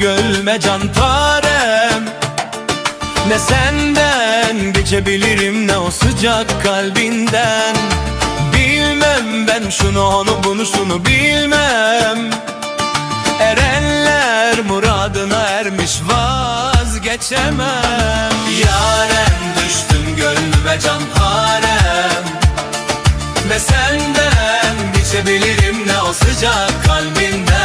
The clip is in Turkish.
gönlüme canparem. Ne senden geçebilirim, ne o sıcak kalbinden. Bilmem ben şunu onu bunu şunu bilmem. Erenler muradına ermiş, vazgeçemem. Yarem düştüm gönlüme canparem. Ne senden geçebilirim, ne o sıcak kalbinden.